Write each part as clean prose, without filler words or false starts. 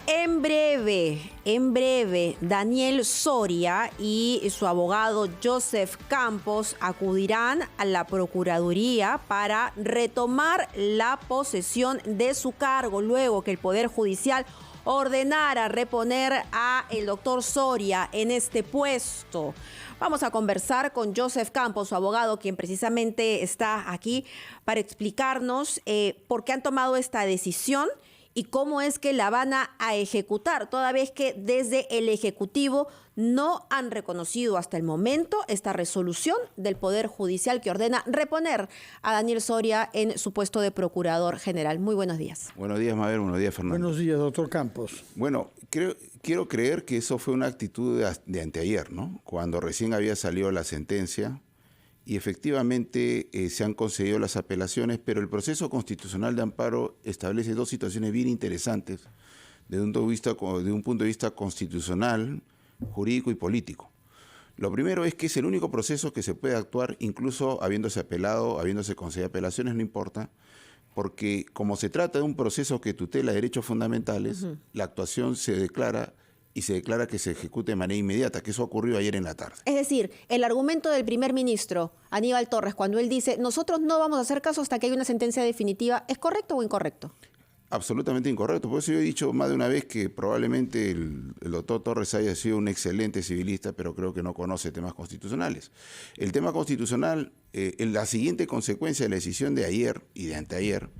En breve, Daniel Soria y su abogado Joseph Campos acudirán a la Procuraduría para retomar la posesión de su cargo luego que el Poder Judicial ordenara reponer a el doctor Soria en este puesto. Vamos a conversar con Joseph Campos, su abogado, quien precisamente está aquí para explicarnos por qué han tomado esta decisión y cómo es que la van a ejecutar, toda vez que desde el Ejecutivo no han reconocido hasta el momento esta resolución del Poder Judicial que ordena reponer a Daniel Soria en su puesto de Procurador General. Muy buenos días. Buenos días, Mabel. Buenos días, Fernando. Buenos días, doctor Campos. Bueno, quiero creer que eso fue una actitud de anteayer, ¿no? Cuando recién había salido la sentencia y efectivamente se han concedido las apelaciones, pero el proceso constitucional de amparo establece dos situaciones bien interesantes desde un punto de vista constitucional, jurídico y político. Lo primero es que es el único proceso que se puede actuar, incluso habiéndose apelado, habiéndose concedido apelaciones, no importa, porque como se trata de un proceso que tutela derechos fundamentales, la actuación se declara y se declara que se ejecute de manera inmediata, que eso ocurrió ayer en la tarde. Es decir, el argumento del primer ministro, Aníbal Torres, cuando él dice, nosotros no vamos a hacer caso hasta que haya una sentencia definitiva, ¿es correcto o incorrecto? Absolutamente incorrecto. Por eso yo he dicho más de una vez que probablemente el doctor Torres haya sido un excelente civilista, pero creo que no conoce temas constitucionales. El tema constitucional, la siguiente consecuencia de la decisión de ayer y de anteayer,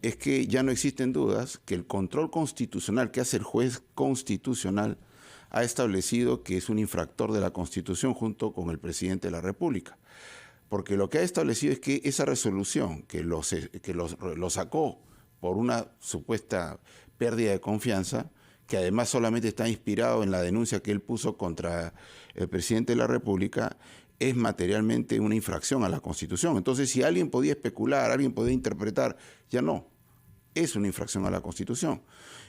es que ya no existen dudas que el control constitucional que hace el juez constitucional ha establecido que es un infractor de la Constitución junto con el presidente de la República. Porque lo que ha establecido es que esa resolución que lo sacó por una supuesta pérdida de confianza, que además solamente está inspirado en la denuncia que él puso contra el presidente de la República, es materialmente una infracción a la Constitución. Entonces, si alguien podía especular, alguien podía interpretar, ya no, es una infracción a la Constitución.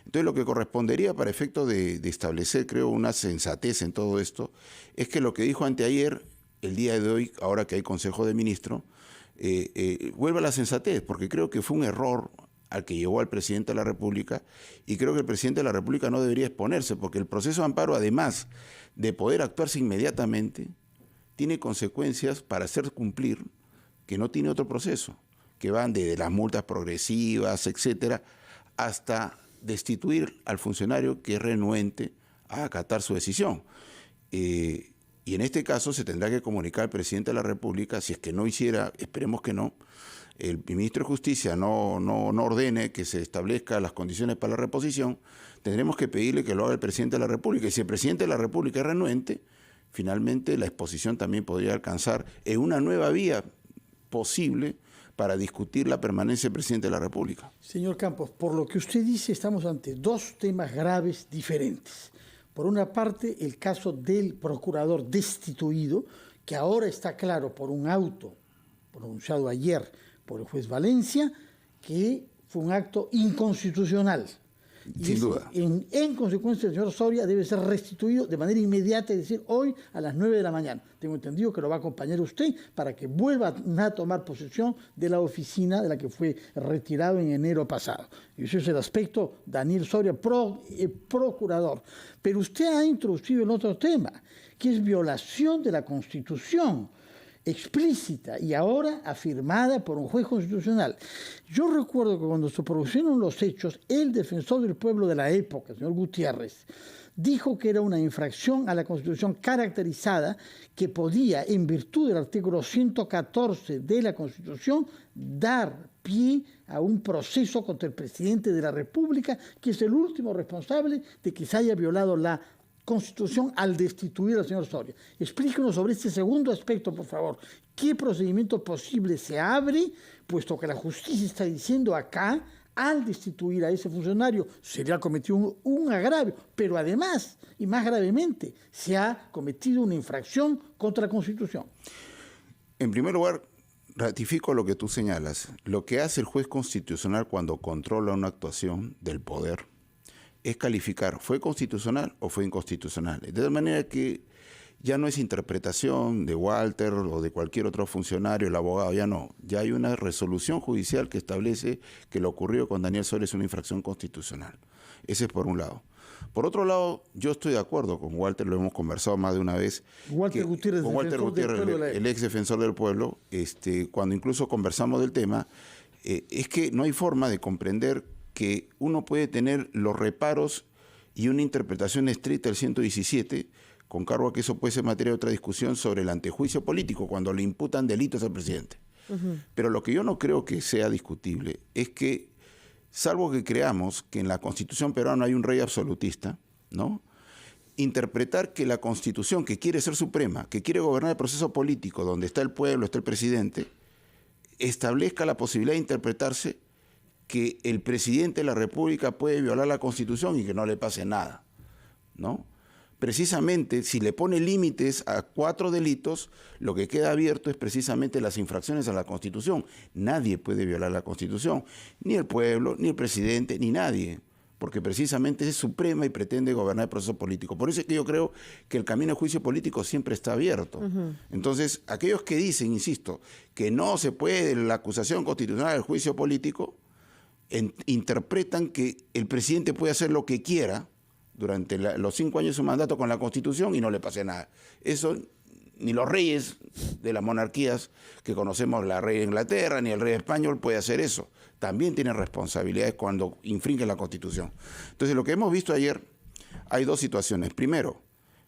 Entonces, lo que correspondería para efecto de establecer, creo, una sensatez en todo esto, es que lo que dijo anteayer, el día de hoy, ahora que hay Consejo de Ministros, vuelva a la sensatez, porque creo que fue un error al que llevó al presidente de la República, y creo que el presidente de la República no debería exponerse, porque el proceso de amparo, además de poder actuarse inmediatamente, tiene consecuencias para hacer cumplir que no tiene otro proceso, que van desde las multas progresivas, etcétera, hasta destituir al funcionario que es renuente a acatar su decisión. Y en este caso se tendrá que comunicar al presidente de la República, si es que no hiciera, esperemos que no, el ministro de Justicia no ordene que se establezcan las condiciones para la reposición, tendremos que pedirle que lo haga el presidente de la República. Y si el presidente de la República es renuente, finalmente la exposición también podría alcanzar en una nueva vía posible para discutir la permanencia del presidente de la República. Señor Campos, por lo que usted dice, estamos ante dos temas graves diferentes. Por una parte, el caso del procurador destituido, que ahora está claro por un auto pronunciado ayer por el juez Valencia, que fue un acto inconstitucional. Sin duda. En consecuencia, el señor Soria debe ser restituido de manera inmediata, es decir, hoy a las 9 de la mañana. Tengo entendido que lo va a acompañar usted para que vuelva a tomar posesión de la oficina de la que fue retirado en enero pasado. Y ese es el aspecto Daniel Soria, procurador. Pero usted ha introducido el otro tema, que es violación de la Constitución, explícita y ahora afirmada por un juez constitucional. Yo recuerdo que cuando se produjeron los hechos, el defensor del pueblo de la época, el señor Gutiérrez, dijo que era una infracción a la Constitución caracterizada que podía, en virtud del artículo 114 de la Constitución, dar pie a un proceso contra el presidente de la República, que es el último responsable de que se haya violado la Constitución al destituir al señor Soria. Explíquenos sobre este segundo aspecto, por favor. ¿Qué procedimiento posible se abre, puesto que la justicia está diciendo acá, al destituir a ese funcionario, se le ha cometido un agravio, pero además, y más gravemente, se ha cometido una infracción contra la Constitución? En primer lugar, ratifico lo que tú señalas. Lo que hace el juez constitucional cuando controla una actuación del poder es calificar, ¿fue constitucional o fue inconstitucional? De tal manera que ya no es interpretación de Walter o de cualquier otro funcionario, el abogado, ya no. Ya hay una resolución judicial que establece que lo ocurrido con Daniel Soria es una infracción constitucional. Ese es por un lado. Por otro lado, yo estoy de acuerdo con Walter, lo hemos conversado más de una vez. Walter Gutiérrez, el ex defensor del pueblo, cuando incluso conversamos del tema, es que no hay forma de comprender que uno puede tener los reparos y una interpretación estricta del 117, con cargo a que eso puede ser materia de otra discusión sobre el antejuicio político, cuando le imputan delitos al presidente. Pero lo que yo no creo que sea discutible es que, salvo que creamos que en la Constitución peruana hay un rey absolutista, ¿no? Interpretar que la Constitución, que quiere ser suprema, que quiere gobernar el proceso político, donde está el pueblo, está el presidente, establezca la posibilidad de interpretarse que el presidente de la República puede violar la Constitución y que no le pase nada, ¿no? Precisamente, si le pone límites a 4 delitos, lo que queda abierto es precisamente las infracciones a la Constitución. Nadie puede violar la Constitución, ni el pueblo, ni el presidente, ni nadie, porque precisamente es suprema y pretende gobernar el proceso político. Por eso es que yo creo que el camino de juicio político siempre está abierto. Entonces, aquellos que dicen, insisto, que no se puede la acusación constitucional del juicio político, interpretan que el presidente puede hacer lo que quiera durante los 5 años de su mandato con la Constitución y no le pase nada. Eso ni los reyes de las monarquías que conocemos, la reina de Inglaterra, ni el rey español puede hacer eso. También tienen responsabilidades cuando infringen la Constitución. Entonces, lo que hemos visto ayer, hay 2 situaciones. Primero,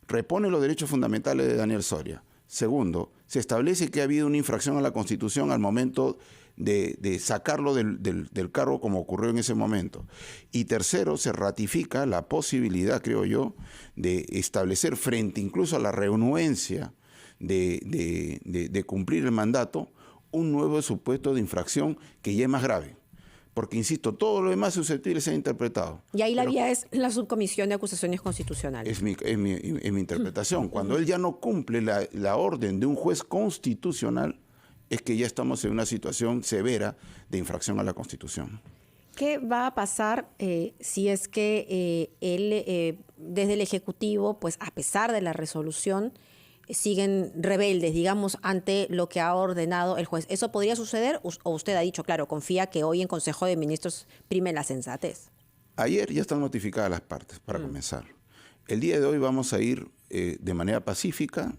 repone los derechos fundamentales de Daniel Soria. Segundo, se establece que ha habido una infracción a la Constitución al momento de sacarlo del cargo como ocurrió en ese momento. Y tercero, se ratifica la posibilidad, creo yo, de establecer frente incluso a la renuencia de cumplir el mandato, un nuevo supuesto de infracción que ya es más grave. Porque, insisto, todo lo demás es susceptible de ser interpretado. Y ahí la vía es la Subcomisión de Acusaciones Constitucionales. Es mi interpretación. Cuando él ya no cumple la orden de un juez constitucional, es que ya estamos en una situación severa de infracción a la Constitución. ¿Qué va a pasar si es que él, desde el Ejecutivo, pues a pesar de la resolución, siguen rebeldes, digamos, ante lo que ha ordenado el juez? ¿Eso podría suceder? ¿O usted ha dicho, claro, confía que hoy en Consejo de Ministros prime la sensatez? Ayer ya están notificadas las partes, para comenzar. El día de hoy vamos a ir de manera pacífica,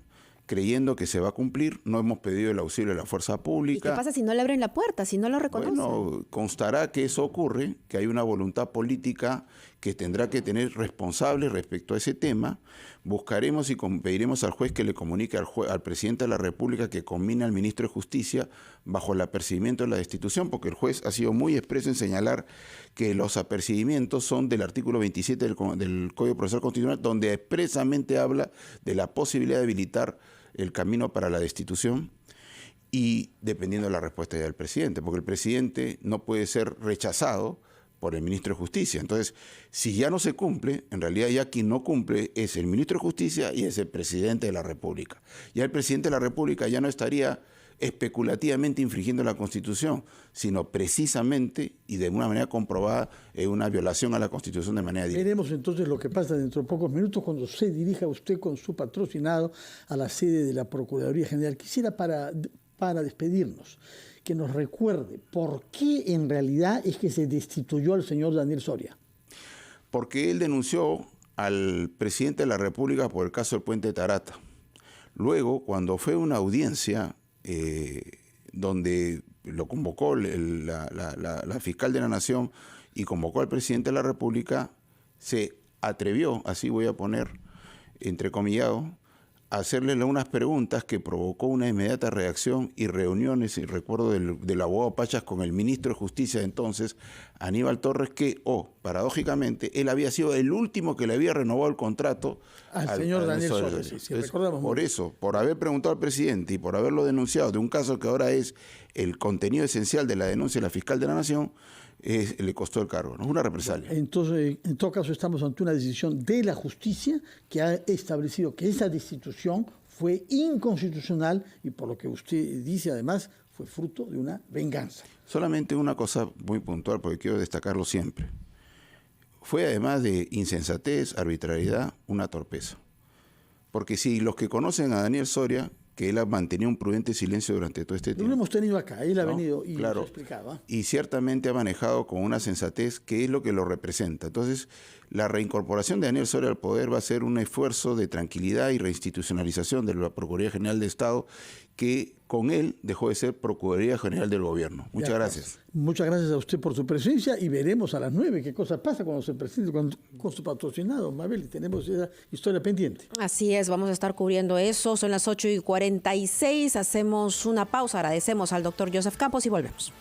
creyendo que se va a cumplir. No hemos pedido el auxilio de la fuerza pública. ¿Y qué pasa si no le abren la puerta, si no lo reconocen? Bueno, constará que eso ocurre, que hay una voluntad política que tendrá que tener responsables respecto a ese tema. Buscaremos y pediremos al juez que le comunique al presidente de la República que conmine al ministro de Justicia bajo el apercibimiento de la destitución, porque el juez ha sido muy expreso en señalar que los apercibimientos son del artículo 27 del Código Procesal Constitucional, donde expresamente habla de la posibilidad de habilitar el camino para la destitución, y dependiendo de la respuesta ya del presidente, porque el presidente no puede ser rechazado por el ministro de Justicia. Entonces, si ya no se cumple, en realidad ya quien no cumple es el ministro de Justicia y es el presidente de la República. Ya el presidente de la República ya no estaría especulativamente infringiendo la Constitución, sino precisamente y de una manera comprobada una violación a la Constitución de manera directa. Veremos entonces lo que pasa dentro de pocos minutos cuando se dirija usted con su patrocinado a la sede de la Procuraduría General. Quisiera para despedirnos que nos recuerde por qué en realidad es que se destituyó al señor Daniel Soria. Porque él denunció al presidente de la República por el caso del Puente Tarata. Luego, cuando fue una audiencia donde lo convocó la fiscal de la Nación y convocó al presidente de la República, se atrevió, así voy a poner entrecomillado, a hacerle unas preguntas que provocó una inmediata reacción y reuniones, y recuerdo del abogado Pachas con el ministro de Justicia de entonces, Aníbal Torres, que, paradójicamente, él había sido el último que le había renovado el contrato al señor Daniel Soria. Sí, recordamos por eso, por haber preguntado al presidente y por haberlo denunciado de un caso que ahora es el contenido esencial de la denuncia de la fiscal de la Nación, le costó el cargo, ¿no? Es una represalia. Entonces, en todo caso, estamos ante una decisión de la justicia que ha establecido que esa destitución fue inconstitucional y, por lo que usted dice, además, fue fruto de una venganza. Solamente una cosa muy puntual, porque quiero destacarlo siempre. Fue, además de insensatez, arbitrariedad, una torpeza. Porque si los que conocen a Daniel Soria, que él ha mantenido un prudente silencio durante todo este Lo tiempo. hemos tenido acá, él ha ¿No? venido y Claro. nos ha explicado. ¿Ah? Y ciertamente ha manejado con una sensatez que es lo que lo representa. Entonces, la reincorporación de Daniel Soria al poder va a ser un esfuerzo de tranquilidad y reinstitucionalización de la Procuraduría General de Estado, que con él dejó de ser Procuraduría General del Gobierno. Muchas gracias. Muchas gracias a usted por su presencia y veremos a las 9 qué cosa pasa cuando se presente con su patrocinado. Mabel, tenemos esa historia pendiente. Así es, vamos a estar cubriendo eso. Son las 8:46. Hacemos una pausa. Agradecemos al doctor Joseph Campos y volvemos.